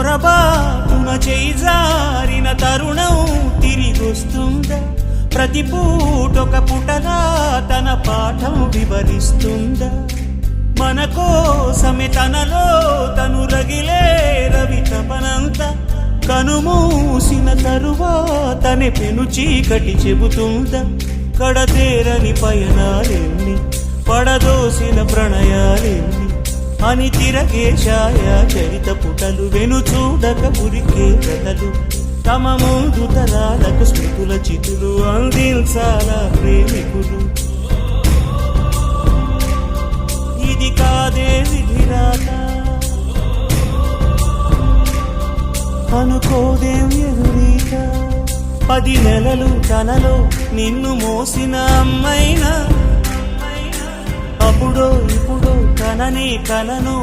పొరబాటున చేజారిన తరుణం తిరిగొస్తుందా? ప్రతి పూటొక పుటలా తన పాఠం వివరిస్తుందా? మన కోసమే తనలో తను రగిలే రవి తపనంతా కనుమూసిన తరువాతనే పెను చీకటి చెబుతుందా? కడతేరని పయనాలెన్ని, పడదోసిన ప్రణయాలెన్ని అని తిరగే ఛాయా చరిత పుటలు, వెను చూడక ఉరికే కథలు, తమ ముందు తరాలకు స్మృతుల చితులు అందించాలా ప్రేమికులు. ఇది కాదే విధిరాత, అనుకోదేం ఎదురీత. 10 నెలలు తనలో నిన్ను మోసిన అమ్మైనా, అప్పుడో ఇప్పుడో కననే కలను